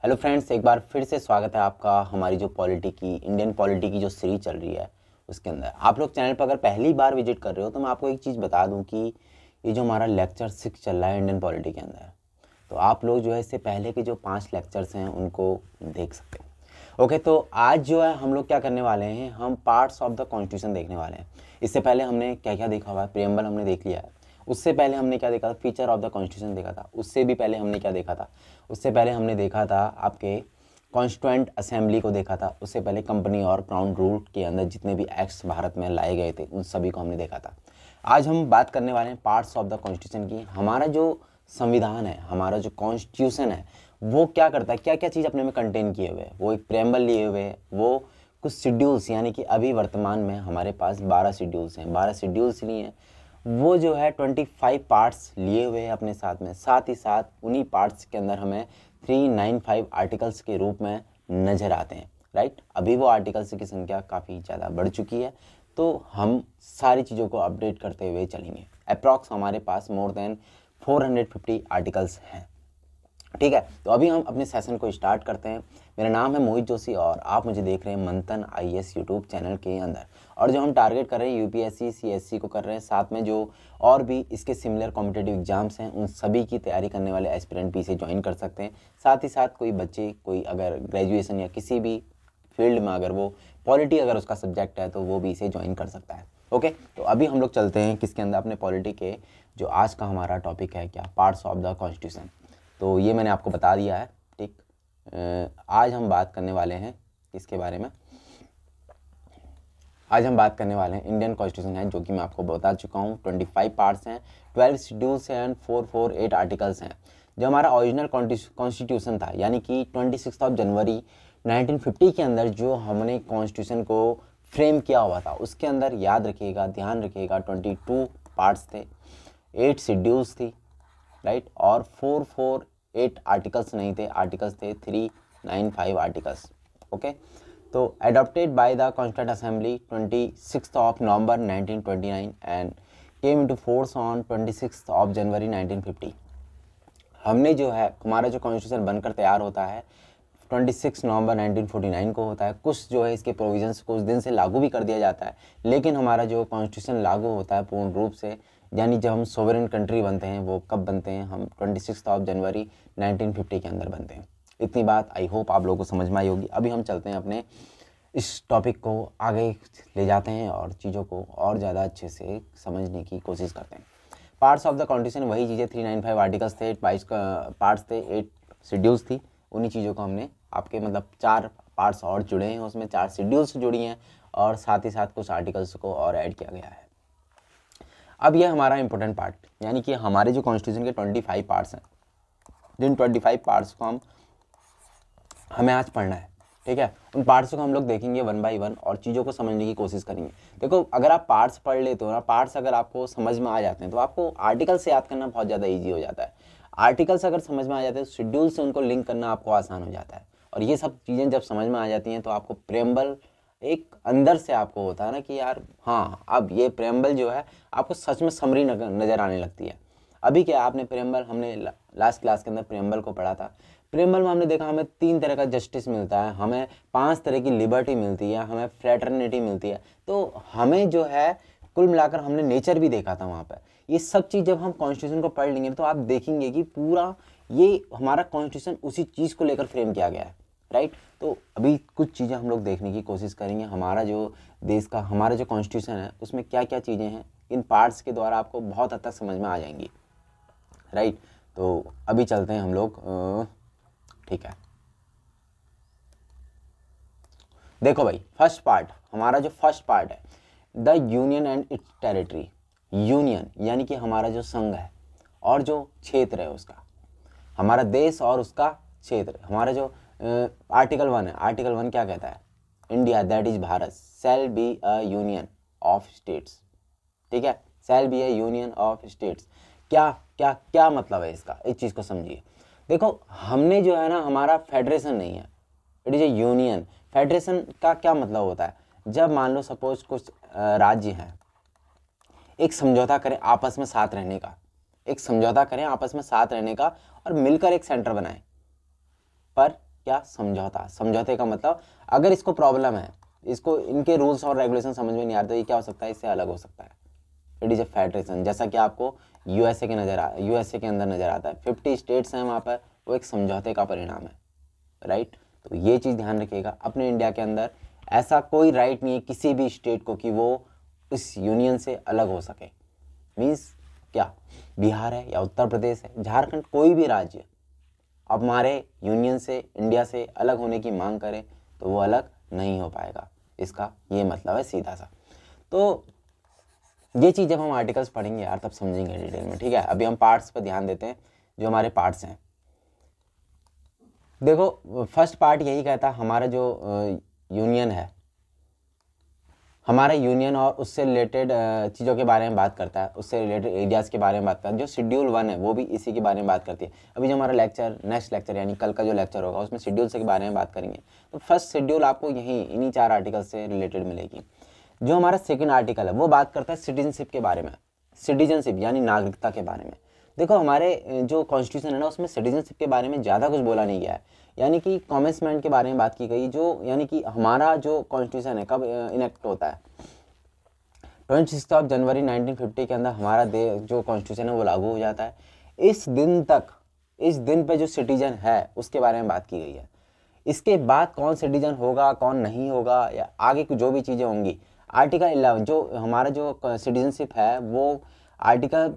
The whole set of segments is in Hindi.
हेलो फ्रेंड्स, एक बार फिर से स्वागत है आपका हमारी जो इंडियन पॉलिटी की जो सीरीज चल रही है उसके अंदर। आप लोग चैनल पर अगर पहली बार विजिट कर रहे हो तो मैं आपको एक चीज़ बता दूं कि ये जो हमारा लेक्चर 6 चल रहा है इंडियन पॉलिटी के अंदर, तो आप लोग जो है इससे पहले के जो 5 लेक्चर्स हैं उनको देख सकते हैं। ओके, तो आज जो है हम लोग क्या करने वाले हैं, हम पार्ट्स ऑफ द कॉन्स्टिट्यूशन देखने वाले हैं। इससे पहले हमने क्या क्या देखा हुआ है, प्रियम्बल हमने देख लिया है। उससे पहले हमने क्या देखा था, फीचर ऑफ द कॉन्स्टिट्यूशन देखा था। उससे भी पहले हमने क्या देखा था, उससे पहले हमने देखा था आपके कॉन्स्टिट्यूएंट असेंबली को देखा था। उससे पहले कंपनी और क्राउन रूल के अंदर जितने भी एक्ट्स भारत में लाए गए थे उन सभी को हमने देखा था। आज हम बात करने वाले हैं पार्ट्स ऑफ द कॉन्स्टिट्यूशन की। हमारा जो संविधान है, हमारा जो कॉन्स्टिट्यूशन है, वो क्या करता है, क्या क्या चीज़ अपने में कंटेन किए हुए है। वो एक प्रेम्बल लिए हुए है, वो कुछ शेड्यूल्स, यानी कि अभी वर्तमान में हमारे पास 12 शेड्यूल्स हैं। 12 शेड्यूल्स लिए हैं, वो जो है 25 पार्ट्स लिए हुए हैं अपने साथ में। साथ ही साथ उन्हीं पार्ट्स के अंदर हमें 395 आर्टिकल्स के रूप में नज़र आते हैं। राइट, अभी वो आर्टिकल्स की संख्या काफ़ी ज़्यादा बढ़ चुकी है, तो हम सारी चीज़ों को अपडेट करते हुए चलेंगे। अप्रॉक्स हमारे पास मोर देन 450 आर्टिकल्स हैं। ठीक है, तो अभी हम अपने सेशन को स्टार्ट करते हैं। मेरा नाम है मोहित जोशी और आप मुझे देख रहे हैं मंथन आईएएस यूट्यूब चैनल के अंदर। और जो हम टारगेट कर रहे हैं यूपीएससी सीएससी को कर रहे हैं, साथ में जो और भी इसके सिमिलर कॉम्पिटिटिव एग्जाम्स हैं उन सभी की तैयारी करने वाले एस्पिरेंट भी इसे ज्वाइन कर सकते हैं। साथ ही साथ कोई बच्चे, कोई अगर ग्रेजुएशन या किसी भी फील्ड में अगर वो पॉलिटी अगर उसका सब्जेक्ट है तो वो भी इसे ज्वाइन कर सकता है। ओके, तो अभी हम लोग चलते हैं किसके अंदर, अपने पॉलिटी के जो आज का हमारा टॉपिक है, क्या, पार्ट्स ऑफ द कॉन्स्टिट्यूशन। तो ये मैंने आपको बता दिया है। ठीक, आज हम बात करने वाले हैं किसके बारे में, आज हम बात करने वाले हैं इंडियन कॉन्स्टिट्यूशन है, जो कि मैं आपको बता चुका हूँ। 25 पार्ट्स हैं, 12 शेड्यूल्स हैं एंड 448 आर्टिकल्स हैं। जो हमारा ओरिजिनल कॉन्स्टिट्यूशन था, यानी कि 26 जनवरी 1950 के अंदर जो हमने कॉन्स्टिट्यूशन को फ्रेम किया हुआ था, उसके अंदर याद रखिएगा, ध्यान रखिएगा, 22 पार्ट्स थे, 8 शेड्यूल्स थी, राइट, और 448 आर्टिकल्स नहीं थे, आर्टिकल्स थे 395 आर्टिकल्स। ओके, तो adopted by the constituent assembly 26 November 1929 and came into force on 26 जनवरी 1950। हमने जो है, हमारा जो कॉन्स्टिट्यूशन बनकर तैयार होता है 26 नवंबर 1949 को होता है। कुछ जो है इसके प्रोविजंस को उस दिन से लागू भी कर दिया जाता है, लेकिन हमारा जो कॉन्स्टिट्यूशन लागू होता है पूर्ण रूप से, यानी जब हम सोवरेन कंट्री बनते हैं, वो कब बनते हैं, हम 26 जनवरी 1950 के अंदर बनते हैं। इतनी बात आई होप आप लोगों को समझ में आई होगी। अभी हम चलते हैं अपने इस टॉपिक को आगे ले जाते हैं और चीज़ों को और ज़्यादा अच्छे से समझने की कोशिश करते हैं। पार्ट्स ऑफ द कॉन्स्टिट्यूशन वही चीज़ें, 395 आर्टिकल्स थे, 22 पार्ट्स थे, 8 शेड्यूल्स थी। उन्हीं चीज़ों को हमने आपके मतलब 4 पार्ट्स और जुड़े हैं, उसमें 4 शेड्यूल्स जुड़ी हैं और साथ ही साथ कुछ आर्टिकल्स को और ऐड किया गया है। अब यह हमारा इंपॉर्टेंट पार्ट, यानी कि हमारे जो कॉन्स्टिट्यूशन के 25 पार्ट्स हैं, जिन 25 पार्ट्स को हमें आज पढ़ना है। ठीक है, उन पार्ट्स को हम लोग देखेंगे वन बाय वन और चीज़ों को समझने की कोशिश करेंगे। देखो, अगर आप पार्ट्स पढ़ लेते हो ना, पार्ट्स अगर आपको समझ में आ जाते हैं तो आपको आर्टिकल से याद करना बहुत ज़्यादा ईजी हो जाता है। आर्टिकल्स अगर समझ में आ जाते हैं तो शेड्यूल से उनको लिंक करना आपको आसान हो जाता है। और ये सब चीज़ें जब समझ में आ जाती हैं तो आपको प्रेम्बल एक अंदर से आपको होता है ना कि यार हाँ, अब ये प्रेम्बल जो है आपको सच में समरी नज़र आने लगती है। अभी क्या, आपने प्रेम्बल, हमने लास्ट क्लास के अंदर प्रेम्बल को पढ़ा था। प्रेम्बल में हमने देखा हमें 3 तरह का जस्टिस मिलता है, हमें 5 तरह की लिबर्टी मिलती है, हमें फ्रेटर्निटी मिलती है। तो हमें जो है कुल मिलाकर हमने नेचर भी देखा था वहाँ पर। ये सब चीज़ जब हम कॉन्स्टिट्यूशन को पढ़ लेंगे तो आप देखेंगे कि पूरा ये हमारा कॉन्स्टिट्यूशन उसी चीज़ को लेकर फ्रेम किया गया है। राइट, तो अभी कुछ चीज़ें हम लोग देखने की कोशिश करेंगे। हमारा जो देश का, हमारा जो कॉन्स्टिट्यूशन है उसमें क्या क्या चीज़ें हैं, इन पार्ट्स के द्वारा आपको बहुत हद तक समझ में आ जाएंगी। राइट, तो अभी चलते हैं हम लोग। ठीक है, देखो भाई, फर्स्ट पार्ट, हमारा जो फर्स्ट पार्ट है, the union and it's territory. Union यानी कि हमारा जो संघ है और जो क्षेत्र है उसका, हमारा देश और उसका क्षेत्र। हमारा जो आर्टिकल 1 है, आर्टिकल 1 क्या कहता है, India that is Bharat shell be a union of states. ठीक है, शैल be a union of states. क्या क्या क्या मतलब है इसका, इस चीज़ को समझिए। देखो, हमने जो है ना, हमारा फेडरेशन नहीं है, it is A union. Federation का क्या मतलब होता है, जब मान लो सपोज कुछ राज्य हैं, एक समझौता करें आपस में साथ रहने का, एक समझौता करें आपस में साथ रहने का और मिलकर एक सेंटर बनाएं, पर क्या, समझौता। समझौते का मतलब अगर इसको प्रॉब्लम है, इसको इनके रूल्स और रेगुलेशन समझ में नहीं आते तो ये क्या हो सकता है, इससे अलग हो सकता है। इट इज़ ए फेडरेशन, जैसा कि आपको यूएसए के अंदर नज़र आता है। 50 स्टेट्स हैं वहाँ पर, वो एक समझौते का परिणाम है, राइट। तो ये चीज़ ध्यान रखिएगा, अपने इंडिया के अंदर ऐसा कोई राइट नहीं है किसी भी स्टेट को कि वो इस यूनियन से अलग हो सके। मीन्स क्या, बिहार है या उत्तर प्रदेश है, झारखंड, कोई भी राज्य अब हमारे यूनियन से, इंडिया से अलग होने की मांग करे तो वो अलग नहीं हो पाएगा। इसका ये मतलब है सीधा सा। तो ये चीज़ जब हम आर्टिकल्स पढ़ेंगे यार तब समझेंगे डिटेल में, ठीक है। अभी हम पार्ट्स पर ध्यान देते हैं, जो हमारे पार्ट्स हैं। देखो फर्स्ट पार्ट यही कहता है हमारा जो यूनियन है, हमारा यूनियन और उससे रिलेटेड चीज़ों के बारे में बात करता है, उससे रिलेटेड एरियाज़ के बारे में बात करता है। जो शेड्यूल 1 है वो भी इसी के बारे में बात करती है। अभी जो हमारा लेक्चर, नेक्स्ट लेक्चर यानी कल का जो लेक्चर होगा उसमें शेड्यूल के बारे में बात करेंगे। तो फर्स्ट शेड्यूल आपको यहीं इन्हीं 4 आर्टिकल से रिलेटेड मिलेगी। जो हमारा सेकेंड आर्टिकल है वो बात करता है सिटीजनशिप के बारे में, सिटीजनशिप यानी नागरिकता के बारे में। देखो हमारे जो कॉन्स्टिट्यूशन है ना उसमें सिटीजनशिप के बारे में ज़्यादा कुछ बोला नहीं गया है, यानी कि कॉमेंसमेंट के बारे में बात की गई, जो यानी कि हमारा जो कॉन्स्टिट्यूशन है कब इनेक्ट होता है, 26 जनवरी 1950 के अंदर हमारा जो कॉन्स्टिट्यूशन है वो लागू हो जाता है। इस दिन तक, इस दिन पे जो सिटीजन है उसके बारे में बात की गई है। इसके बाद कौन सिटीजन होगा कौन नहीं होगा या आगे जो भी चीज़ें होंगी, आर्टिकल 11 जो हमारा जो सिटीजनशिप है वो आर्टिकल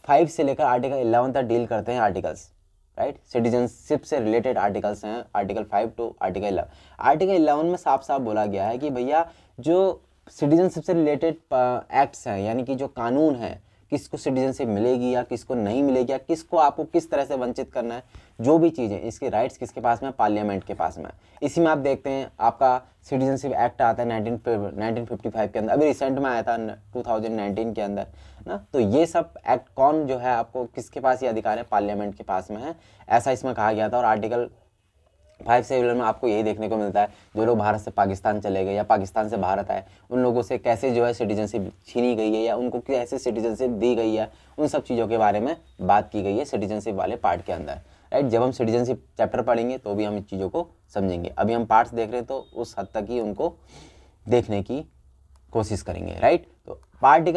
5 से लेकर आर्टिकल 11 तक डील करते हैं आर्टिकल्स, राइट। सिटीजनशिप से रिलेटेड आर्टिकल्स हैं आर्टिकल 5 टू आर्टिकल 11। आर्टिकल 11 में साफ साफ बोला गया है कि भैया जो सिटीजनशिप से रिलेटेड एक्ट्स हैं, यानी कि जो कानून है, किसको सिटीजनशिप मिलेगी या किसको नहीं मिलेगी या किसको आपको किस तरह से वंचित करना है, जो भी चीज़ें, इसके राइट्स किसके पास में, पार्लियामेंट के पास में। इसी में आप देखते हैं आपका सिटीजनशिप एक्ट आता है 1955 के अंदर, अभी रिसेंट में आया था 2019 के अंदर ना। तो ये सब एक्ट कौन जो है आपको किसके पास ये अधिकार है, पार्लियामेंट के पास में है, ऐसा इसमें कहा गया था। और आर्टिकल 5 से 11 में आपको यही देखने को मिलता है, जो लोग भारत से पाकिस्तान चले गए या पाकिस्तान से भारत आए उन लोगों से कैसे जो है सिटीजनशिप छीनी गई है या उनको कैसे सिटीजनशिप दी गई है, उन सब चीज़ों के बारे में बात की गई है सिटीजनशिप वाले पार्ट के अंदर, राइट। जब हम सिटीजनशिप चैप्टर पढ़ेंगे तो भी हम इस चीज़ों को समझेंगे। अभी हम पार्ट्स देख रहे हैं तो उस हद तक ही उनको देखने की कोशिश करेंगे, राइट। तो पार्ट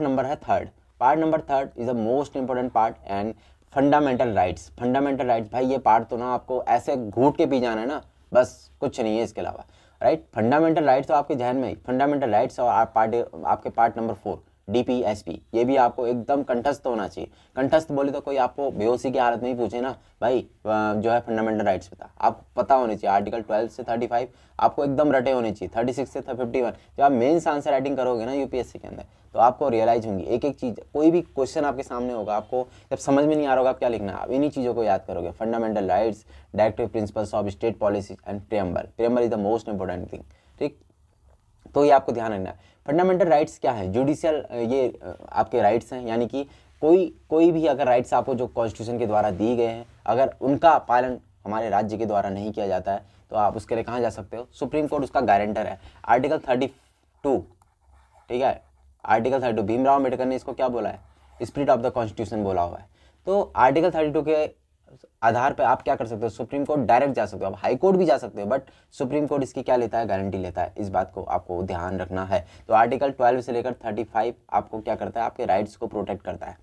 नंबर है third. Part number third is the most important part and fundamental rights. Fundamental rights भाई ये पार्ट तो ना आपको ऐसे घूट के पी जाना है ना, बस कुछ नहीं है इसके अलावा, राइट। फंडामेंटल राइट्स तो आपके जहन में, फंडामेंटल राइट्स और आपके पार्ट नंबर 4 DPSP, ये भी आपको एकदम कंठस्थ होना चाहिए। कंठस्थ बोले तो कोई आपको बेहोशी की हालत में ही पूछे ना भाई जो है फंडामेंटल राइट्स आपको पता होने चाहिए। आर्टिकल 12 से 35 आपको एकदम रटे होने चाहिए, 36 से 51। जब आप मेंस आंसर राइटिंग करोगे ना UPSC के अंदर तो आपको रियलाइज होंगी एक एक चीज़। कोई भी क्वेश्चन आपके सामने होगा, आपको जब समझ में नहीं आ रहा होगा आप क्या लिखना है, आप इन्हीं चीज़ों को याद करोगे। Fundamental rights, directive principles of state policy and preamble. Preamble is the most important thing, ठीक। तो ये आपको ध्यान रखना है। फंडामेंटल राइट्स क्या है, जुडिशियल ये आपके राइट्स हैं, यानी कि कोई भी अगर राइट्स आपको जो कॉन्स्टिट्यूशन के द्वारा दिए गए हैं अगर उनका पालन हमारे राज्य के द्वारा नहीं किया जाता है तो आप उसके लिए कहाँ जा सकते हो, सुप्रीम कोर्ट उसका गारंटर है। आर्टिकल 32, ठीक है, आर्टिकल 32 भीमराव अम्बेडकर ने इसको क्या बोला है, स्पिरिट ऑफ द कॉन्स्टिट्यूशन बोला हुआ है। तो आर्टिकल 32 के आधार पे आप क्या कर सकते हो, सुप्रीम कोर्ट डायरेक्ट जा सकते हो, आप हाई कोर्ट भी जा सकते हो, बट सुप्रीम कोर्ट इसकी क्या लेता है, गारंटी लेता है। इस बात को आपको ध्यान रखना है। तो आर्टिकल 12 से लेकर 35 आपको क्या करता है, आपके राइट्स को प्रोटेक्ट करता है,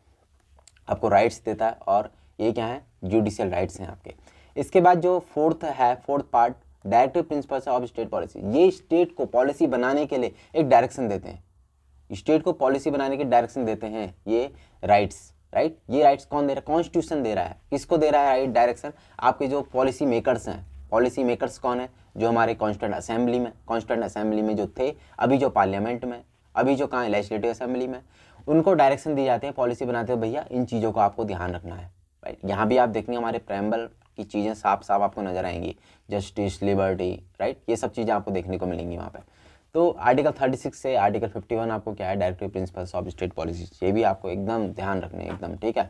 आपको राइट्स देता है। और ये क्या है, जुडिशियल राइट्स हैं आपके। इसके बाद जो fourth part, directive principles of state policy. ये स्टेट को पॉलिसी बनाने के लिए एक डायरेक्शन देते हैं, स्टेट को पॉलिसी बनाने की डायरेक्शन देते हैं ये राइट्स, राइट। ये राइट्स कौन दे रहा है, कॉन्स्टिट्यूशन दे रहा है। किसको दे रहा है राइट डायरेक्शन, आपके जो पॉलिसी मेकर्स हैं। पॉलिसी मेकर्स कौन है, जो हमारे कॉन्स्टिट्यूंट असेंबली में जो थे, अभी जो पार्लियामेंट में, अभी जो कहाँ लेजिस्लेटिव असेंबली में, उनको डायरेक्शन दी जाती है, पॉलिसी बनाते हो भैया इन चीज़ों को आपको ध्यान रखना है, राइट। यहाँ भी आप देखेंगे हमारे प्रेम्बल की चीज़ें साफ साफ आपको नजर आएंगी, जस्टिस, लिबर्टी, राइट। ये सब चीज़ें आपको देखने को मिलेंगी वहाँ पर। तो आर्टिकल 36 से आर्टिकल 51 आपको क्या है, directive principles of state policy. ये भी आपको एकदम ध्यान रखने, एकदम ठीक है,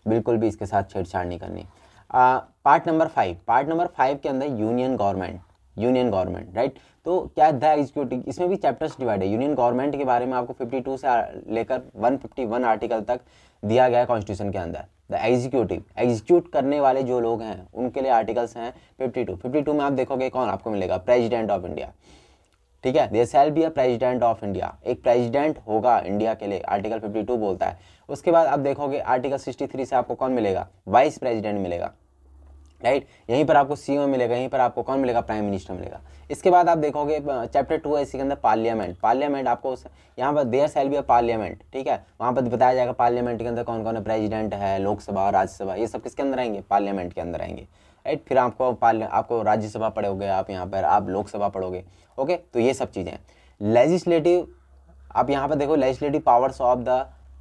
बिल्कुल भी इसके साथ छेड़छाड़ नहीं करनी। पार्ट नंबर 5 के अंदर यूनियन गवर्नमेंट, राइट। तो क्या द एग्जीक्यूटिव, इसमें भी चैप्टर्स डिवाइड है। यूनियन गवर्नमेंट के बारे में आपको 52 से लेकर 151 आर्टिकल तक दिया गया है कॉन्स्टिट्यूशन के अंदर। द एग्जीक्यूटिव, एग्जीक्यूट करने वाले जो लोग हैं उनके लिए आर्टिकल्स हैं 52 में आप देखोगे कौन आपको मिलेगा, प्रेसिडेंट ऑफ इंडिया, ठीक है, there shall be a president of India, एक प्रेसिडेंट होगा इंडिया के लिए, आर्टिकल 52 बोलता है। उसके बाद आप देखोगे आर्टिकल 63 से आपको कौन मिलेगा, वाइस प्रेसिडेंट मिलेगा, राइट, यहीं पर आपको सीओ मिलेगा, यहीं पर आपको कौन मिलेगा, प्राइम मिनिस्टर मिलेगा। इसके बाद आप देखोगे चैप्टर 2 है इसी के अंदर पार्लियामेंट, पार्लियामेंट आपको यहाँ पर there shall be a parliament, ठीक है, वहाँ पर बताया जाएगा पार्लियामेंट के अंदर कौन कौन है, प्रेसिडेंट है, लोकसभा, राज्यसभा, ये सब किसके अंदर आएंगे, पार्लियामेंट के अंदर आएंगे, राइट। फिर आपको राज्यसभा पढ़ोगे, आप यहाँ पर आप लोकसभा पढ़ोगे, ओके। तो ये सब चीज़ें, लेजिस्लेटिव, आप यहाँ पर देखो legislative powers of the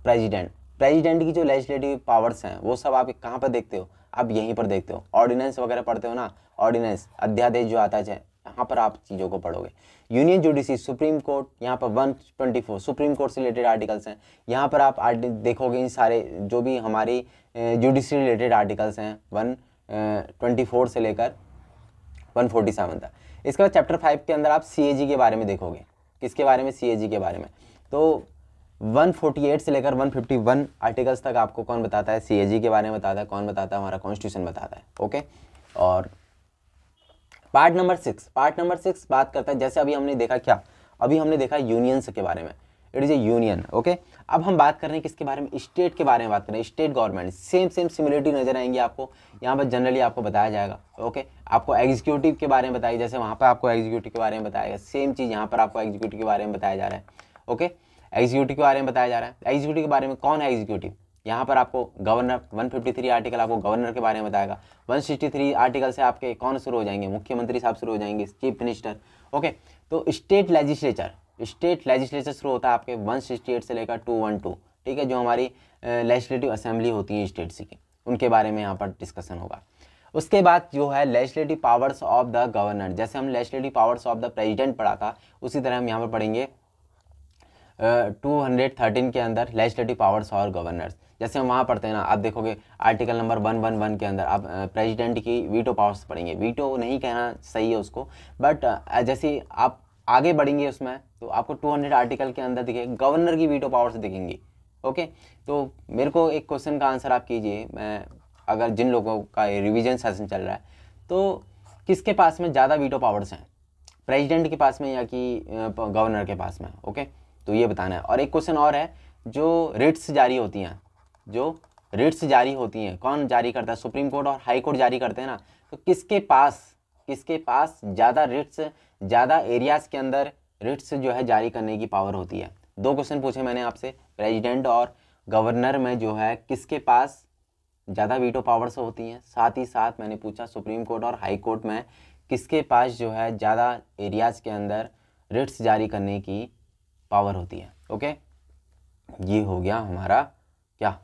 president, president की जो लेजिस्लेटिव पावर्स हैं वो सब आप कहाँ पर देखते हो, आप यहीं पर देखते हो, ऑर्डिनेंस वगैरह पढ़ते हो ना, ऑर्डिनेंस अध्यादेश जो आता है यहाँ पर आप चीज़ों को पढ़ोगे। यूनियन जुडिशरी, सुप्रीम कोर्ट, यहाँ पर 124 सुप्रीम कोर्ट से रिलेटेड आर्टिकल्स हैं, यहाँ पर आप देखोगे इन सारे जो भी हमारी जुडिशरी रिलेटेड आर्टिकल्स हैं 124 से लेकर 147 तक। इसके बाद चैप्टर 5 के अंदर आप CAG के बारे में देखोगे, किसके बारे में, CAG के बारे में। तो 148 से लेकर 151 आर्टिकल्स तक आपको कौन बताता है, CAG के बारे में बताता है, कौन बताता है, हमारा कॉन्स्टिट्यूशन बताता है, ओके। और पार्ट नंबर 6 बात करता है, जैसे अभी हमने देखा क्या, अभी हमने देखा यूनियंस के बारे में, it is A union, okay. अब हम बात कर रहे हैं किसके बारे में, स्टेट के बारे में बात कर रहे हैं, स्टेट गवर्नमेंट, सेम सिमिलरिटी नजर आएंगी आपको यहाँ पर, जनरली आपको बताया जाएगा, ओके। आपको एग्जीक्यूटिव के बारे में बताइए, जैसे वहाँ पर आपको एग्जीक्यूटिव के बारे में बताएगा, सेम चीज़ यहाँ पर आपको एग्जीक्यूटिव के बारे में बताया जा रहा है, ओके। एग्जीक्यूटिव के बारे में बताया जा रहा है, एग्जीक्यूटिव के बारे में कौन है एग्जीक्यूटिव, यहाँ पर आपको गवर्नर, 153 आर्टिकल आपको गवर्नर के बारे में बताएगा, 163 आर्टिकल से आपके कौन शुरू हो जाएंगे, मुख्यमंत्री साहब शुरू हो जाएंगे, चीफ मिनिस्टर, ओके। तो स्टेट लेजिस्लेचर शुरू होता है आपके 168 से लेकर 212, ठीक है, जो हमारी लेजिस्लेटिव असेंबली होती है स्टेट्स की, उनके बारे में यहाँ पर डिस्कशन होगा। उसके बाद जो है legislative powers of the governor, जैसे हम legislative powers of the president पढ़ा था, उसी तरह हम यहाँ पर पढ़ेंगे 213 के अंदर लेजिस्लेटिव पावर्स और गवर्नर्स, जैसे हम वहाँ पढ़ते हैं ना, आप देखोगे आर्टिकल नंबर 111 के अंदर आप प्रेसिडेंट की वीटो पावर्स पढ़ेंगे, वीटो नहीं कहना सही है उसको, बट जैसे आप आगे बढ़ेंगे उसमें तो आपको 200 आर्टिकल के अंदर दिखेगा गवर्नर की वीटो पावर्स दिखेंगी, ओके। तो मेरे को एक क्वेश्चन का आंसर आप कीजिए, मैं अगर जिन लोगों का रिवीजन सेशन चल रहा है, तो किसके पास में ज़्यादा वीटो पावर्स हैं, प्रेसिडेंट के पास में या कि गवर्नर के पास में, ओके। तो ये बताना है। और एक क्वेश्चन और है, जो रिट्स जारी होती हैं, कौन जारी करता है, सुप्रीम कोर्ट और हाई कोर्ट जारी करते हैं ना, तो किसके पास ज़्यादा रिट्स, ज़्यादा एरियाज़ के अंदर रिट्स जो है जारी करने की पावर होती है। 2 क्वेश्चन पूछे मैंने आपसे, प्रेसिडेंट और गवर्नर में जो है किसके पास ज़्यादा वीटो पावर्स होती हैं, साथ ही साथ मैंने पूछा सुप्रीम कोर्ट और हाई कोर्ट में किसके पास जो है ज़्यादा एरियाज़ के अंदर रिट्स जारी करने की पावर होती है, ओके। ये हो गया हमारा क्या,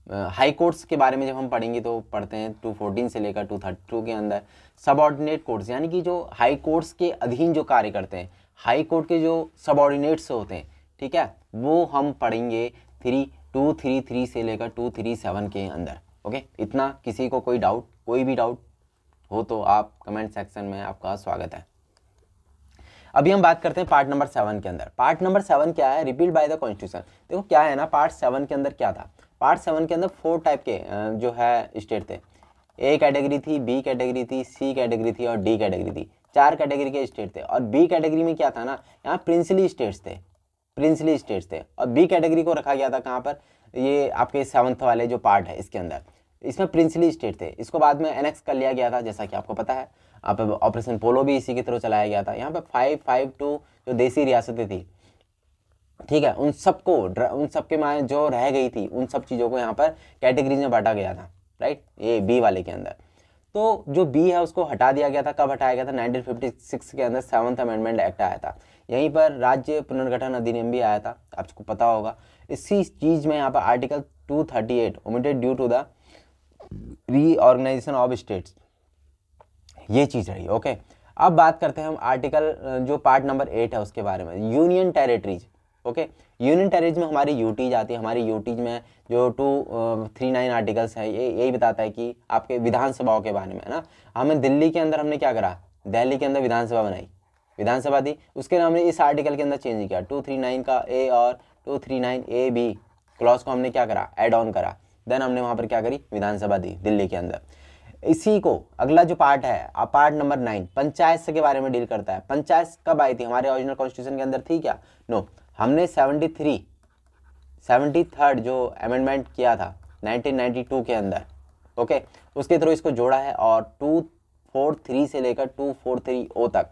हाई कोर्ट्स के बारे में जब हम पढ़ेंगे तो पढ़ते हैं 214 से लेकर 232 के अंदर सबऑर्डिनेट कोर्ट्स, यानी कि जो हाई कोर्ट्स के अधीन जो कार्य करते हैं, हाई कोर्ट के जो सबऑर्डिनेट्स होते हैं, ठीक है, वो हम पढ़ेंगे 233 से लेकर 237 के अंदर, ओके। इतना, किसी को कोई भी डाउट हो तो आप कमेंट सेक्शन में, आपका स्वागत है। अभी हम बात करते हैं पार्ट नंबर 7 के अंदर। पार्ट नंबर 7 क्या है, रिपील्ड बाय द कॉन्स्टिट्यूशन। देखो क्या है ना, पार्ट 7 के अंदर क्या था, पार्ट 7 के अंदर 4 टाइप के जो है स्टेट थे, ए कैटेगरी थी, बी कैटेगरी थी, सी कैटेगरी थी और डी कैटेगरी थी, 4 कैटेगरी के स्टेट थे। और बी कैटेगरी में क्या था ना, यहाँ प्रिंसली स्टेट्स थे, और बी कैटेगरी को रखा गया था कहाँ पर, ये आपके 7th वाले जो पार्ट है इसके अंदर, इसमें प्रिंसली स्टेट थे। इसको बाद में एनेक्स कर लिया गया था, जैसा कि आपको पता है, आप ऑपरेशन पोलो भी इसी के थ्रू चलाया गया था। यहाँ पे 552 जो देसी रियासतें थी, ठीक है, उन सबके माने जो रह गई थी, उन सब चीज़ों को यहाँ पर कैटेगरीज में बांटा गया था, राइट, ये बी वाले के अंदर। तो जो बी है उसको हटा दिया गया था, कब हटाया गया था, 1956 के अंदर 7th अमेंडमेंट एक्ट आया था। यहीं पर राज्य पुनर्गठन अधिनियम भी आया था, आपको पता होगा। इसी चीज़ में यहाँ पर article 238 omitted due to the reorganisation of states, ये चीज़ रही, ओके। अब बात करते हैं हम आर्टिकल जो पार्ट नंबर 8 है उसके बारे में, union territories, okay. Union territories में हमारी यूटीज आती है, हमारी यूटीज में जो 239 आर्टिकल्स है, ये यही बताता है कि आपके विधानसभाओं के बारे में, है ना। हमें दिल्ली के अंदर हमने क्या करा, दिल्ली के अंदर विधानसभा बनाई, विधानसभा दी, उसके नाम हमने इस आर्टिकल के अंदर चेंज किया, 239 का ए और 239 ए बी क्लॉज को हमने क्या करा, एड ऑन करा, देन हमने वहाँ पर क्या करी, विधानसभा दी दिल्ली के अंदर। इसी को अगला जो पार्ट है, पार्ट नंबर 9 पंचायत के बारे में डील करता है। पंचायत कब आई थी, हमारे ओरिजिनल कॉन्स्टिट्यूशन के अंदर थी क्या? नो, हमने 73rd जो अमेंडमेंट किया था 1992 के अंदर, ओके, उसके थ्रू इसको जोड़ा है। और 243 से लेकर 243O तक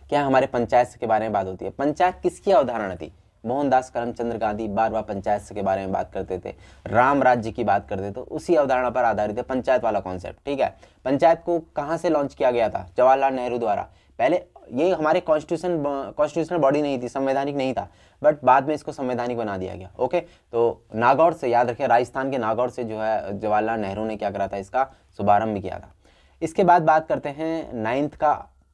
क्या हमारे पंचायत के बारे में बात होती है। पंचायत किसकी अवधारणा थी? मोहनदास करमचंद गांधी बार बार पंचायत के बारे में बात करते थे, राम राज्य की बात करते थे, उसी अवधारणा पर आधारित है पंचायत वाला कॉन्सेप्ट, ठीक है। पंचायत को कहाँ से लॉन्च किया गया था? जवाहरलाल नेहरू द्वारा। पहले ये हमारे कॉन्स्टिट्यूशनल बॉडी नहीं थी, संवैधानिक नहीं था, बट बाद में इसको संवैधानिक बना दिया गया, ओके। तो नागौर से, याद रखिए, राजस्थान के नागौर से जो है जवाहरलाल नेहरू ने क्या करा था, इसका शुभारंभ किया था। इसके बाद बात करते हैं 9th का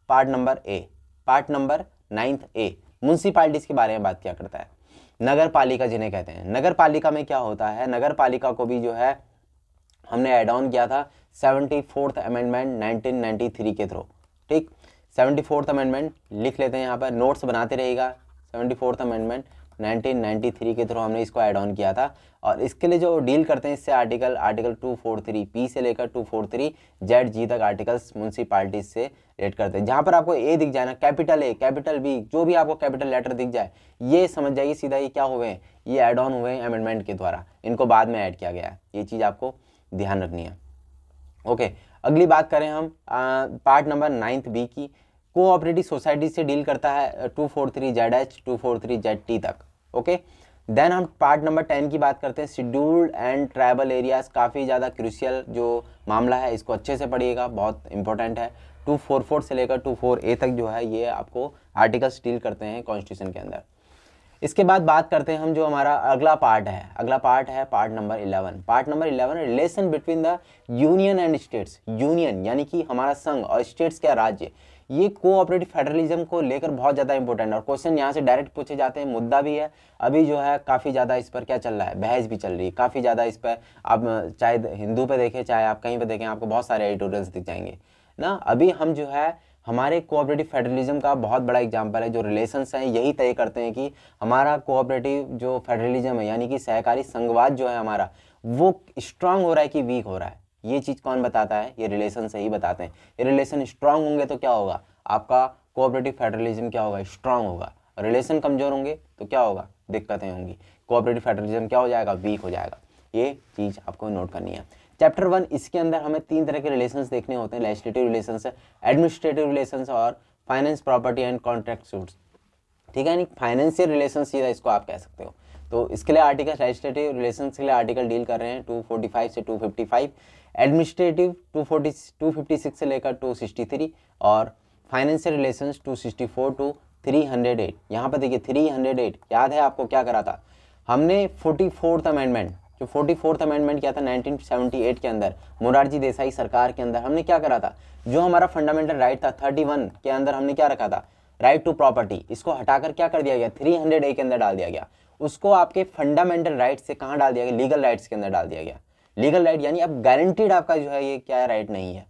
part number A, part number 9th A, municipalities के बारे में बात किया करता है। नगर पालिका जिन्हें कहते हैं, नगर पालिका में क्या होता है, नगर पालिका को भी जो है हमने एड ऑन किया था 74th अमेंडमेंट 1993 के थ्रू, ठीक। 74th अमेंडमेंट लिख लेते हैं यहाँ पर, नोट्स बनाते रहेगा। 74th अमेंडमेंट 1993 के थ्रू हमने इसको ऐड ऑन किया था। और इसके लिए जो डील करते हैं इससे आर्टिकल 243 पी से लेकर 243 जेड जी तक आर्टिकल्स म्यूनसिपालिटीज से रेट करते हैं। जहाँ पर आपको ए दिख जाए ना, कैपिटल ए, कैपिटल बी, जो भी आपको कैपिटल लेटर दिख जाए, ये समझ जाइए सीधा ये क्या हुए हैं, ये ऐड ऑन हुए हैं अमेंडमेंट के द्वारा, इनको बाद में ऐड किया गया है। ये चीज़ आपको ध्यान रखनी है, ओके। अगली बात करें हम पार्ट नंबर 9th बी की, कोऑपरेटिव सोसाइटी से डील करता है 243ZH 243ZT तक, ओके। देन हम पार्ट नंबर 10 की बात करते हैं, शेड्यूल्ड एंड ट्राइबल एरियाज, काफ़ी ज़्यादा क्रूशियल जो मामला है, इसको अच्छे से पढ़िएगा, बहुत इंपॉर्टेंट है। 244 से लेकर 24A तक जो है ये आपको आर्टिकल्स डील करते हैं कॉन्स्टिट्यूशन के अंदर। इसके बाद बात करते हैं हम जो हमारा अगला पार्ट है, part number 11। Part number 11 relation between the union and states. Union यानी कि हमारा संघ और स्टेट्स क्या राज्य, ये कोऑपरेटिव फेडरलिज्म को लेकर बहुत ज़्यादा इंपॉर्टेंट है। और क्वेश्चन यहाँ से डायरेक्ट पूछे जाते हैं, मुद्दा भी है। अभी जो है काफ़ी ज़्यादा इस पर क्या चल रहा है, बहस भी चल रही है काफ़ी ज़्यादा इस पर। आप चाहे हिंदू पे देखें, चाहे आप कहीं पे देखें, आपको बहुत सारे एडिटोरियल्स दिख जाएंगे ना। अभी हम जो है हमारे कोऑपरेटिव फेडरलिज्म का बहुत बड़ा एग्जांपल है, जो रिलेशंस हैं यही तय करते हैं कि हमारा कोऑपरेटिव जो फेडरलिज्म है, यानी कि सहकारी संघवाद जो है हमारा, वो स्ट्रांग हो रहा है कि वीक हो रहा है। ये चीज़ कौन बताता है? ये रिलेशन से ही बताते हैं। ये रिलेशन स्ट्रांग होंगे तो क्या होगा, आपका कोऑपरेटिव फेडरलिज्म क्या होगा, स्ट्रांग होगा। रिलेशन कमजोर होंगे तो क्या होगा, दिक्कतें होंगी, कोऑपरेटिव फेडरलिज्म क्या हो जाएगा, वीक हो जाएगा। ये चीज़ आपको नोट करनी है। चैप्टर 1 इसके अंदर हमें 3 तरह के रिलेशंस देखने होते हैं, लेजिस्लेटिव रिलेशंस, एडमिनिस्ट्रेटिव रिलेशंस और finance, property and contract suits, ठीक है। यानी फाइनेंशियल रिलेशन सीधा इसको आप कह सकते हो। तो इसके लिए आर्टिकल, लेजिस्लेटिव रिलेशंस के लिए आर्टिकल डील कर रहे हैं 245 से 255, एडमिनिस्ट्रेटिव 256 से लेकर 263 और फाइनेंशियल रिलेशंस 264 टू 308। यहाँ पर देखिए 308 याद है आपको क्या करा था हमने? 44th अमेंडमेंट, जो 44th अमेंडमेंट किया था 1978 के अंदर मोरारजी देसाई सरकार के अंदर, हमने क्या करा था, जो हमारा फंडामेंटल राइट था 31 के अंदर हमने क्या रखा था, राइट टू प्रॉपर्टी, इसको हटाकर क्या कर दिया गया, 300A के अंदर डाल दिया गया। उसको आपके फंडामेंटल राइट से कहाँ डाल दिया गया, लीगल राइट्स के अंदर डाल दिया गया। लीगल राइट यानी अब गारंटीड आपका जो है ये क्या राइट नहीं है,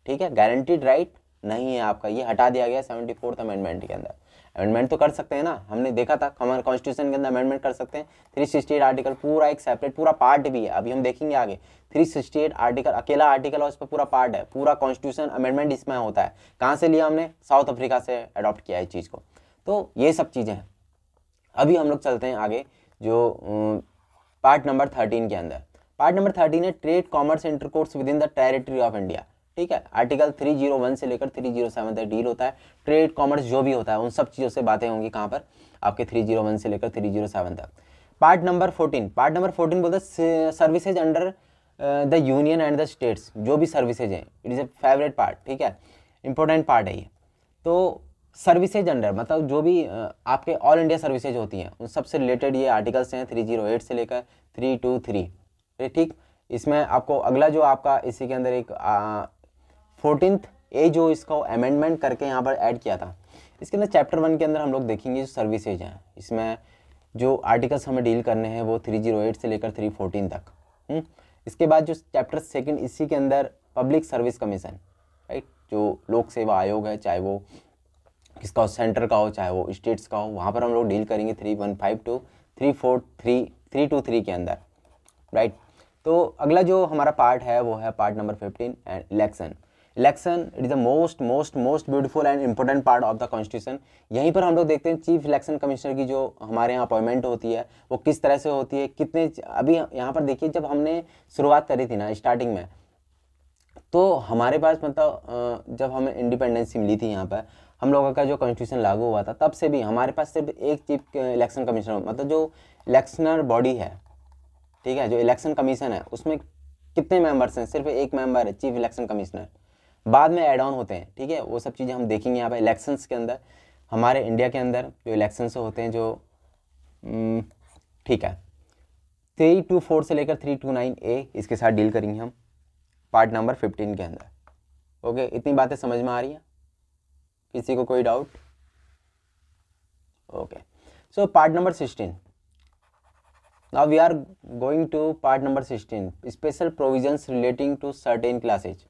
ठीक है, गारंटीड राइट नहीं है आपका, ये हटा दिया गया 74th अमेंडमेंट के अंदर। अमेंडमेंट तो कर सकते हैं ना, हमने देखा था हमारे कॉन्स्टिट्यूशन के अंदर अमेंडमेंट कर सकते हैं। 368 आर्टिकल पूरा एक सेपरेट पूरा पार्ट भी है, अभी हम देखेंगे आगे। 368 आर्टिकल अकेला आर्टिकल और उस पर पूरा पार्ट है, पूरा कॉन्स्टिट्यूशन अमेंडमेंट इसमें होता है। कहाँ से लिया हमने? साउथ अफ्रीका से अडॉप्ट किया है इस चीज़ को। तो ये सब चीज़ें हैं। अभी हम लोग चलते हैं आगे जो पार्ट नंबर 13 के अंदर। पार्ट नंबर 13 है trade commerce intercourse with in the territory of India, ठीक है। आर्टिकल 301 से लेकर 307 तक डील होता है। ट्रेड कॉमर्स जो भी होता है उन सब चीज़ों से बातें होंगी कहाँ पर, आपके 301 से लेकर 307 तक। पार्ट नंबर 14 बोलते हैं services under the union and the states, जो भी सर्विसेज हैं, it is a favourite part, ठीक है, इंपॉर्टेंट पार्ट है ये। तो सर्विसेज अंडर मतलब जो भी आपके ऑल इंडिया सर्विसेज होती हैं उन सबसे रिलेटेड ये आर्टिकल्स हैं 308 से लेकर 323, ठीक। इसमें आपको अगला जो आपका इसी के अंदर एक 14th ए जो इसको अमेंडमेंट करके यहाँ पर ऐड किया था, इसके अंदर चैप्टर 1 के अंदर हम लोग देखेंगे जो सर्विसेज हैं, इसमें जो आर्टिकल्स हमें डील करने हैं वो 308 से लेकर 314 तक। इसके बाद जो चैप्टर 2 इसी के अंदर पब्लिक सर्विस कमीशन, राइट, जो लोक सेवा आयोग है, चाहे वो किसका हो, सेंटर का हो चाहे वो स्टेट्स का हो, वहाँ पर हम लोग डील करेंगे 315 टू 323 के अंदर, राइट। तो अगला जो हमारा पार्ट है वो है part number 15 and election. Election it is the most beautiful and important part of the constitution. यहीं पर हम लोग देखते हैं चीफ इलेक्शन कमिश्नर की जो हमारे यहाँ अपॉइंटमेंट होती है वो किस तरह से होती है, कितने, अभी यहाँ पर देखिए जब हमने शुरुआत करी थी ना स्टार्टिंग में, तो हमारे पास मतलब जब हमें इंडिपेंडेंसी मिली थी यहाँ पर, हम लोगों का जो कॉन्स्टिट्यूशन लागू हुआ था तब से भी हमारे पास सिर्फ एक चीफ इलेक्शन कमिश्नर, मतलब जो इलेक्शनर बॉडी है, ठीक है, जो इलेक्शन कमीशन है उसमें कितने मेंबर्स हैं, सिर्फ एक मेंबर है चीफ इलेक्शन कमिश्नर, बाद में ऐड ऑन होते हैं, ठीक है, वो सब चीज़ें हम देखेंगे यहाँ पर इलेक्शंस के अंदर। हमारे इंडिया के अंदर जो इलेक्शंस होते हैं जो ठीक है 324 से लेकर 329A इसके साथ डील करेंगे हम पार्ट नंबर 15 के अंदर। ओके, इतनी बातें समझ में आ रही हैं, किसी को कोई doubt? Okay, so part number 16, now we are going to part number 16, special provisions relating to certain classes,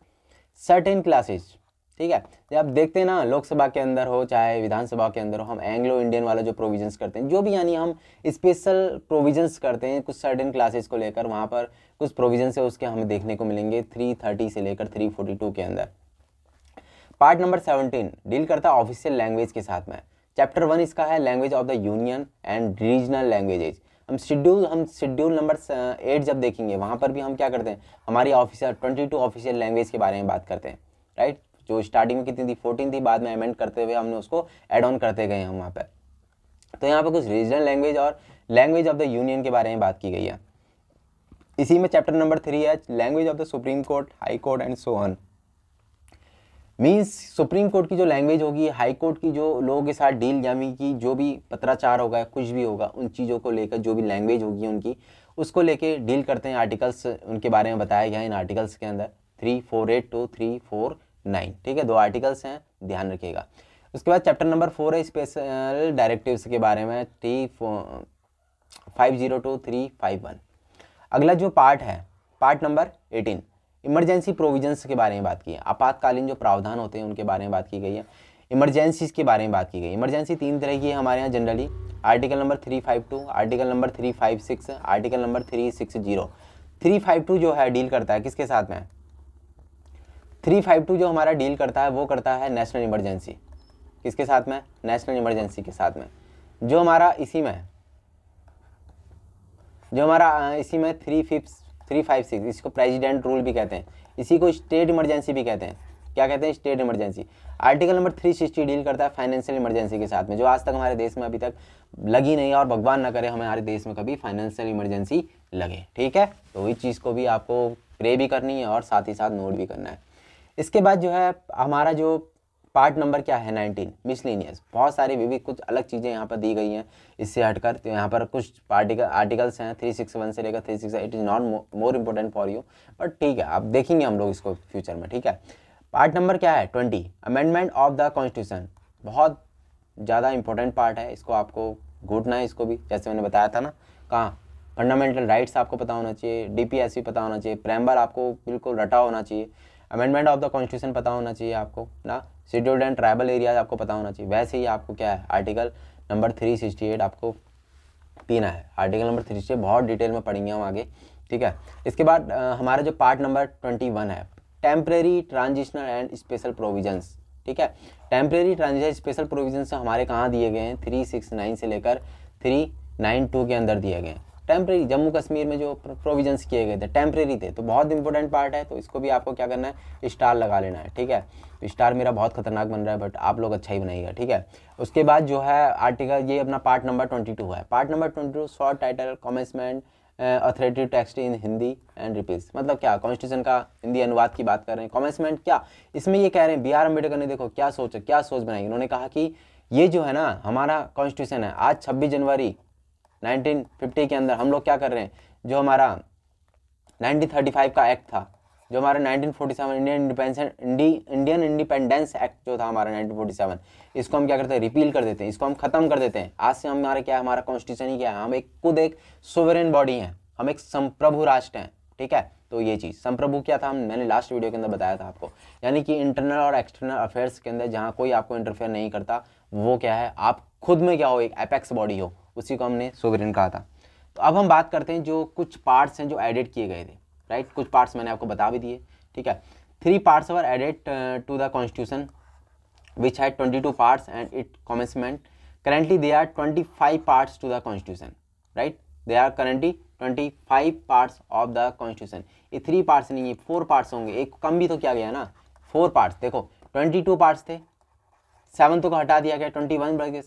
ठीक है। जब आप देखते हैं ना लोकसभा के अंदर हो चाहे विधानसभा के अंदर हो, हम एंग्लो इंडियन वाला जो प्रोविजंस करते हैं, जो भी यानी हम स्पेशल प्रोविजंस करते हैं कुछ सर्टेन क्लासेस को लेकर, वहाँ पर कुछ प्रोविजंस है उसके हमें देखने को मिलेंगे 330 से लेकर 342 के अंदर। पार्ट नंबर 17 डील करता है ऑफिशियल लैंग्वेज के साथ में। चैप्टर 1 इसका है language of the union and regional languages. हम शेड्यूल नंबर 8 जब देखेंगे वहाँ पर भी हम क्या करते हैं, हमारी ऑफिशियल 22 ऑफिशियल लैंग्वेज के बारे में बात करते हैं, राइट। जो स्टार्टिंग में कितनी थी 14 थी, बाद में अमेंड करते हुए हमने उसको ऐड ऑन करते गए हम वहाँ पर। तो यहाँ पर कुछ रीजनल लैंग्वेज और लैंग्वेज ऑफ द यूनियन के बारे में बात की गई है। इसी में चैप्टर नंबर 3 है language of the supreme court, high court and so on. Means supreme court की जो लैंग्वेज होगी, हाई कोर्ट की जो लोगों के साथ डील यानी कि जो भी पत्राचार होगा, कुछ भी होगा, उन चीज़ों को लेकर जो भी लैंग्वेज होगी उनकी, उसको लेके डील करते हैं। आर्टिकल्स उनके बारे में बताया गया है इन आर्टिकल्स के अंदर 348 to 349, ठीक है, 2 आर्टिकल्स हैं, ध्यान रखिएगा। उसके बाद चैप्टर नंबर 4 है स्पेशल डायरेक्टिव्स के बारे में 350 to 351। अगला जो पार्ट है पार्ट नंबर 18 इमरजेंसी प्रोविजंस के बारे में बात की है। आपातकालीन जो प्रावधान होते हैं उनके बारे में बात की गई है। इमरजेंसीज के बारे में बात की गई। इमरजेंसी 3 तरह की है हमारे यहाँ generally, article number 352, article number 356, article number 360। 352 जो है डील करता है किसके साथ में, 352 जो हमारा डील करता है वो करता है नेशनल इमरजेंसी, किसके साथ में, नेशनल इमरजेंसी के साथ में। जो हमारा इसी में 356 इसको प्रेसिडेंट रूल भी कहते हैं, इसी को स्टेट इमरजेंसी भी कहते हैं। क्या कहते हैं, state emergency. Article number 360 deal करता है फाइनेंशियल इमरजेंसी के साथ में, जो आज तक हमारे देश में अभी तक लगी नहीं और भगवान ना करे हमारे देश में कभी फाइनेंशियल इमरजेंसी लगे, ठीक है। तो वही चीज़ को भी आपको प्रे भी करनी है और साथ ही साथ नोट भी करना है। इसके बाद जो है हमारा जो पार्ट नंबर क्या है 19 मिसलेनियस। बहुत सारी विविध कुछ अलग चीज़ें यहाँ पर दी गई हैं इससे हटकर। तो यहाँ पर कुछ आर्टिकल्स हैं 361 से लेकर 368। It is not more important for you, but ठीक है, आप देखेंगे हम लोग इसको फ्यूचर में, ठीक है। पार्ट नंबर क्या है 20 अमेंडमेंट ऑफ द कॉन्स्टिट्यूशन। बहुत ज़्यादा इंपॉर्टेंट पार्ट है, इसको आपको घूटना है इसको भी, जैसे मैंने बताया था ना, कहाँ फंडामेंटल राइट्स आपको पता होना चाहिए, DPS भी पता होना चाहिए, प्रेम्बल आपको बिल्कुल रटा होना चाहिए, अमेंडमेंट ऑफ द कॉन्स्टिट्यूशन पता होना चाहिए आपको ना, शेड्यूल्ड एंड ट्राइबल एरियाज आपको पता होना चाहिए। वैसे ही आपको क्या है आर्टिकल नंबर 368 आपको पीना है। आर्टिकल नंबर 368 बहुत डिटेल में पढ़ेंगे हम आगे, ठीक है। इसके बाद हमारा जो पार्ट नंबर 21 है temporary transitional and special provisions, ठीक है। टेम्परेरी ट्रांजिशन स्पेशल प्रोविजंस हमारे कहाँ दिए गए हैं, 369 से लेकर 392 के अंदर दिए गए हैं। टेम्परेरी जम्मू कश्मीर में जो प्रोविजंस किए गए थे टेम्परेरी थे, तो बहुत इंपॉर्टेंट पार्ट है, तो इसको भी आपको क्या करना है, स्टार लगा लेना है, ठीक है। तो स्टार मेरा बहुत खतरनाक बन रहा है, बट आप लोग अच्छा ही बनाइएगा, ठीक है। उसके बाद जो है आर्टिकल, ये अपना पार्ट नंबर 22 है। Part number 22 short title commencement authority text in Hindi and repeals. मतलब क्या, कॉन्स्टिट्यूशन का हिंदी अनुवाद की बात कर रहे हैं। कमेंसमेंट क्या, इसमें ये कह रहे हैं BR अम्बेडकर ने देखो क्या सोच बनाई। उन्होंने कहा कि ये जो है ना हमारा कॉन्स्टिट्यूशन है, आज 26 जनवरी 1950 के अंदर हम लोग क्या कर रहे हैं, जो हमारा 1935 का एक्ट था, जो हमारा 1947 इंडियन इंडिपेंडेंस एक्ट जो था हमारा 1947, इसको हम क्या करते हैं, रिपील कर देते हैं, इसको हम खत्म कर देते हैं। आज से हमारा क्या है, हमारा कॉन्स्टिट्यूशन ही क्या है, हम खुद एक सोवरेन बॉडी हैं, हम एक संप्रभु राष्ट्र हैं, ठीक है। तो ये चीज़ संप्रभु क्या था, मैंने लास्ट वीडियो के अंदर बताया था आपको, यानी कि इंटरनल और एक्सटर्नल अफेयर्स के अंदर जहाँ कोई आपको इंटरफेयर नहीं करता, वो क्या है, आप खुद में क्या हो, एक एपेक्स बॉडी हो, उसी को हमने सोवरेन कहा था। तो अब हम बात करते हैं जो कुछ पार्ट्स हैं जो एडिट किए गए थे, राइट। कुछ पार्ट्स मैंने आपको बता भी दिए, ठीक है। 3 parts were added to the constitution which had 22 parts and its commencement. Currently there are 25 parts to the constitution, right? There are currently 25 parts of the constitution. ये 3 parts नहीं है, 4 parts होंगे, एक कम भी तो किया गया ना, 4 parts। देखो 22 parts थे, 7th को हटा दिया गया, 21 बढ़ गए,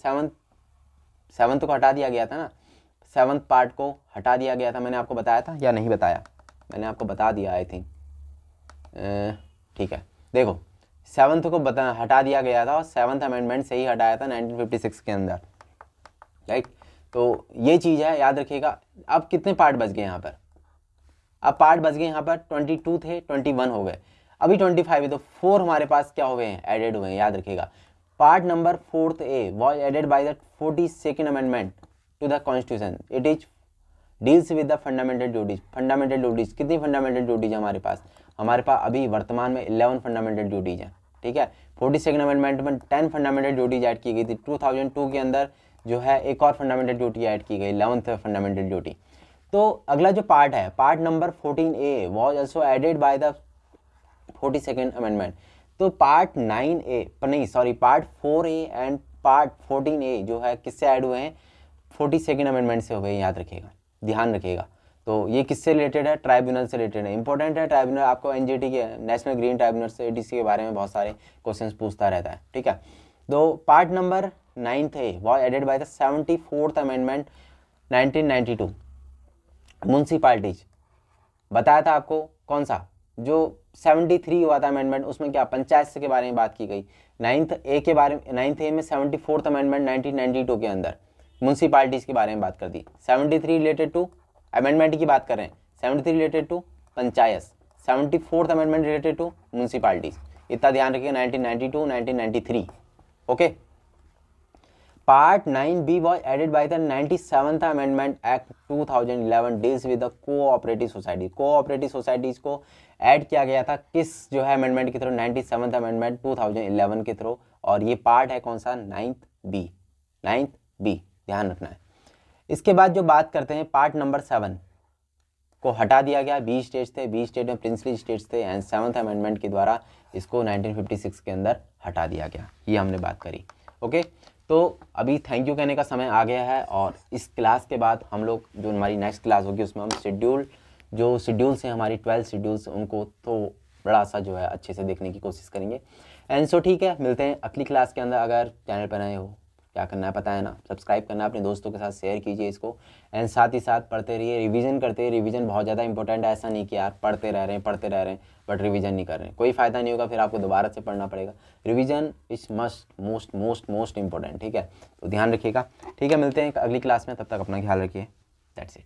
7th को हटा दिया गया था ना, 7th पार्ट को हटा दिया गया था, मैंने आपको बताया था या नहीं बताया? मैंने आपको बता दिया आई थिंक, ठीक है। देखो 7th को हटा दिया गया था और 7th अमेंडमेंट से ही हटाया था 1956 के अंदर, राइट। तो ये चीज़ है, याद रखिएगा। अब कितने पार्ट बच गए यहाँ पर? अब पार्ट बच गए यहाँ पर 22 थे, 21 हो गए, अभी 25 है, तो 4 हमारे पास क्या हो गए हैं, एडेड हुए हैं, याद रखिएगा। Part number 4th A was added by the 42nd amendment to the constitution. It is deals with the fundamental duties. Fundamental duties, कितनी फंडामेंटल ड्यूटीज है हमारे पास? हमारे पास अभी वर्तमान में 11 फंडामेंटल ड्यूटीज हैं, ठीक है। 42nd अमेंडमेंट में 10 फंडामेंटल ड्यूटीज ऐड की गई थी। 2002 के अंदर जो है एक और फंडामेंटल ड्यूटी ऐड की गई, 11th फंडामेंटल ड्यूटी। तो अगला जो पार्ट है, part number 14A was also added by the 42nd amendment. तो पार्ट 9A नहीं sorry part 4A and part 14A जो है किससे ऐड हुए हैं? 42nd अमेंडमेंट से हो गए, याद रखिएगा, ध्यान रखिएगा। तो ये किससे रिलेटेड है? ट्राइब्यूनल से रिलेटेड है, इंपॉर्टेंट है। ट्राइब्यूनल आपको एनजीटी के नेशनल ग्रीन ट्राइब्यूनल से एडीसी के बारे में बहुत सारे क्वेश्चंस पूछता रहता है, ठीक है। तो part number 9A was added by the 74th amendment 1992। Municipalities बताया था आपको, कौन सा जो 73 हुआ था अमेंडमेंट, उसमें क्या पंचायत के बारे में बात की गई। 9th के बारे में, 9th में 74th अमेंडमेंट 1992 के अंदर म्यूनसिपालिटीज के बारे में बात कर दी। 73 रिलेटेड टू अमेंडमेंट की बात कर रहे हैं, 73 related to panchayat, 74th amendment related to municipalities. इतना ध्यान रखिए, 1992 1993, okay. Part 9B was added by the 97th Amendment Act 2011 deals with the cooperative society। Cooperative societies को ऐड किया गया था किस जो है अमेंडमेंट के थ्रू? 97th अमेंडमेंट 2011 के थ्रू, और ये पार्ट है कौन सा? 9th B, ध्यान रखना है। इसके बाद जो बात करते हैं, पार्ट नंबर 7 को हटा दिया गया। 20 स्टेट्स थे, 20 स्टेट में प्रिंसली स्टेट्स थे, एंड 7th अमेंडमेंट के द्वारा इसको 1956 के अंदर हटा दिया गया। ये हमने बात करी, ओके। तो अभी थैंक यू कहने का समय आ गया है, और इस क्लास के बाद हम लोग जो हमारी नेक्स्ट क्लास होगी उसमें हम शेड्यूल्स हैं हमारी 12 शेड्यूल्स, उनको तो बड़ा सा जो है अच्छे से देखने की कोशिश करेंगे। एंड सो ठीक है, मिलते हैं अगली क्लास के अंदर। अगर चैनल पर नए हो, क्या करना है पता है ना, सब्सक्राइब करना है, अपने दोस्तों के साथ शेयर कीजिए इसको, एंड साथ ही साथ पढ़ते रहिए, रिवीजन करते रहिए। रिवीजन बहुत ज़्यादा इंपॉर्टेंट है, ऐसा नहीं कि यार पढ़ते रह रहे हैं बट रिवीजन नहीं कर रहे हैं, कोई फ़ायदा नहीं होगा, फिर आपको दोबारा से पढ़ना पड़ेगा। रिवीजन इज मोस्ट इंपॉर्टेंट, ठीक है। तो ध्यान रखिएगा, ठीक है। मिलते हैं अगली क्लास में, तब तक अपना ख्याल रखिए। That's it.